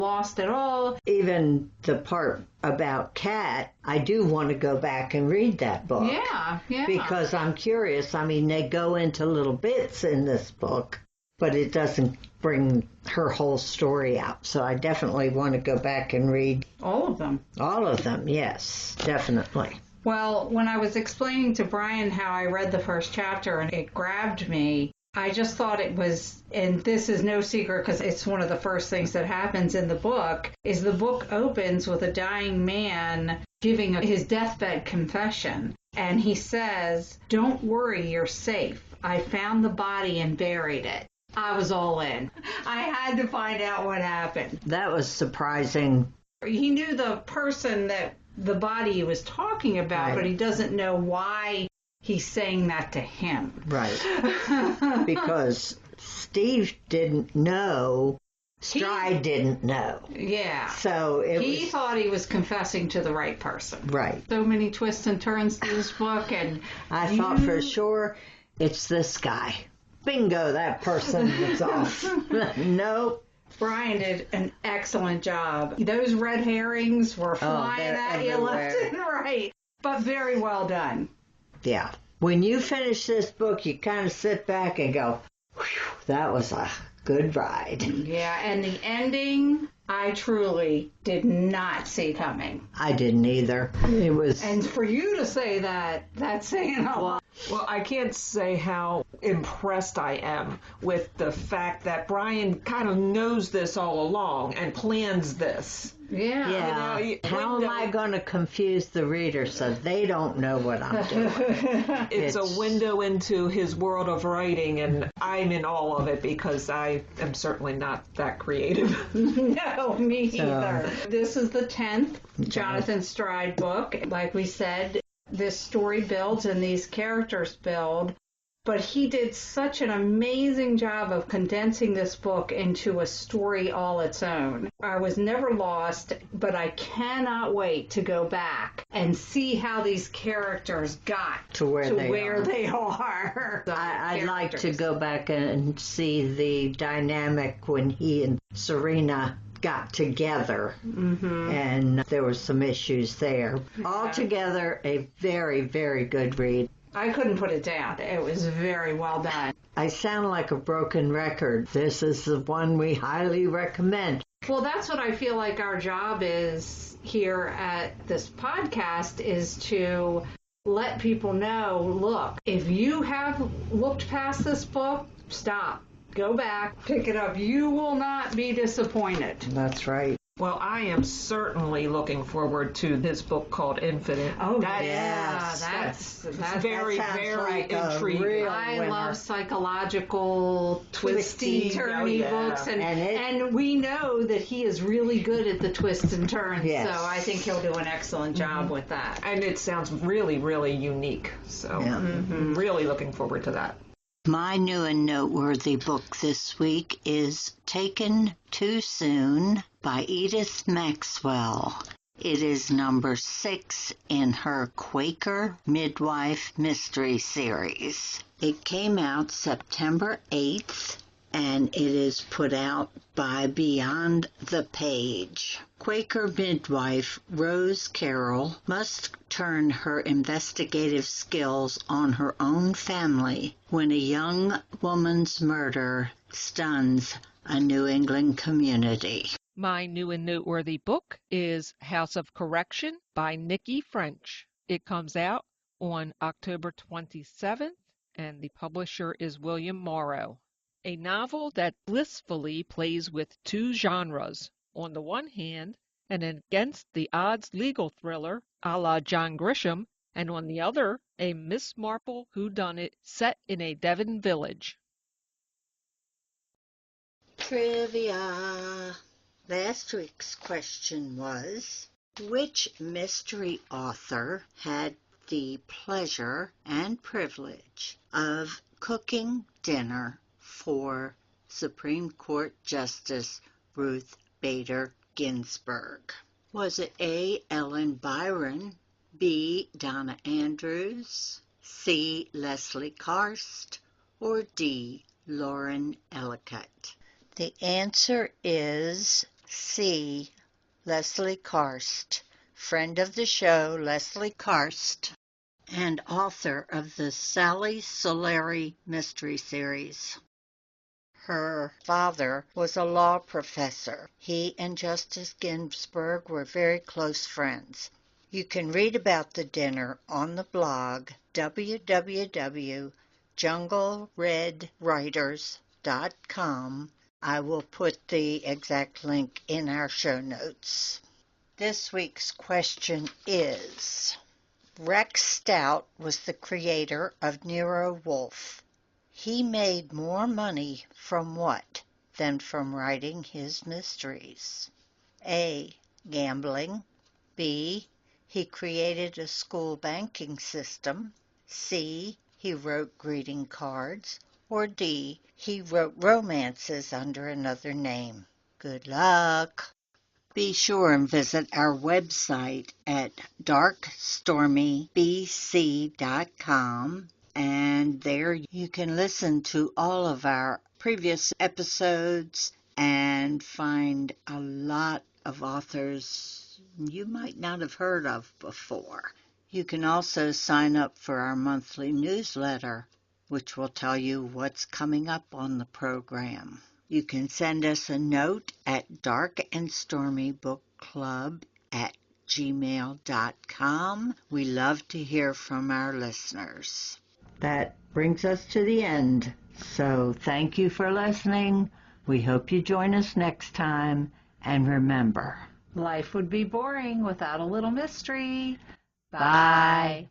lost it all. Even the part about Kat, I do want to go back and read that book. Yeah. Because I'm curious. I mean, they go into little bits in this book, but it doesn't bring her whole story out. So I definitely want to go back and read all of them. All of them, yes, definitely. Well, when I was explaining to Brian how I read the first chapter and it grabbed me, I just thought it was, and this is no secret because it's one of the first things that happens in the book, is the book opens with a dying man giving his deathbed confession. And he says, "Don't worry, you're safe. I found the body and buried it." I was all in. I had to find out what happened. That was surprising. He knew the person that the body he was talking about, right, but he doesn't know why he's saying that to him. Right. Because Steve didn't know. Stride didn't know. Yeah. So he thought he was confessing to the right person. Right. So many twists and turns to this book, and I thought for sure it's this guy. Bingo, that person was off. Nope. Brian did an excellent job. Those red herrings were flying at you left and right, but very well done. Yeah. When you finish this book, you kind of sit back and go, whew, that was a good ride. Yeah, and the ending, I truly did not see coming. I didn't either. It was... And for you to say that, that's saying a lot. Well, I can't say how impressed I am with the fact that Brian kind of knows this all along and plans this. Yeah. You know, how am I going to confuse the reader so they don't know what I'm doing? It's a window into his world of writing, and I'm in all of it because I am certainly not that creative. No, me either. This is the 10th Jonathan Stride book. Like we said, this story builds and these characters build. But he did such an amazing job of condensing this book into a story all its own. I was never lost, but I cannot wait to go back and see how these characters got to where they are. I'd like to go back and see the dynamic when he and Serena got together, and there were some issues there. Altogether, a very, very good read. I couldn't put it down. It was very well done. I sound like a broken record. This is the one we highly recommend. Well, that's what I feel like our job is here at this podcast, is to let people know, look, if you have looked past this book, stop. Go back, pick it up. You will not be disappointed. That's right. Well, I am certainly looking forward to this book called Infinite. Oh, that's very, very intriguing. I love psychological, twisty, turny books, and we know that he is really good at the twists and turns, so I think he'll do an excellent job with that. And it sounds really, really unique, so I'm really looking forward to that. My new and noteworthy book this week is Taken Too Soon by Edith Maxwell. It is number 6 in her Quaker Midwife Mystery Series. It came out September 8th, and it is put out by Beyond the Page. Quaker midwife Rose Carroll must turn her investigative skills on her own family when a young woman's murder stuns a New England community. My new and noteworthy book is House of Correction by Nikki French. It comes out on October 27th, and the publisher is William Morrow. A novel that blissfully plays with two genres. On the one hand, an against-the-odds legal thriller a la John Grisham, and on the other, a Miss Marple whodunit set in a Devon village. Trivia. Last week's question was, which mystery author had the pleasure and privilege of cooking dinner for Supreme Court Justice Ruth Bader Ginsburg? Was it A. Ellen Byron, B. Donna Andrews, C. Leslie Karst, or D. Lauren Ellicott? The answer is C. Leslie Karst, friend of the show, Leslie Karst, and author of the Sally Solari Mystery Series. Her father was a law professor. He and Justice Ginsburg were very close friends. You can read about the dinner on the blog www.jungleredwriters.com. I will put the exact link in our show notes. This week's question is, Rex Stout was the creator of Nero Wolfe. He made more money from what than from writing his mysteries? A. Gambling. B. He created a school banking system. C. He wrote greeting cards. Or D. He wrote romances under another name. Good luck. Be sure and visit our website at darkstormybc.com, and there you can listen to all of our previous episodes and find a lot of authors you might not have heard of before. You can also sign up for our monthly newsletter, which will tell you what's coming up on the program. You can send us a note at darkandstormybookclub@gmail.com. We love to hear from our listeners. That brings us to the end. So thank you for listening. We hope you join us next time. And remember, Life would be boring without a little mystery. Bye.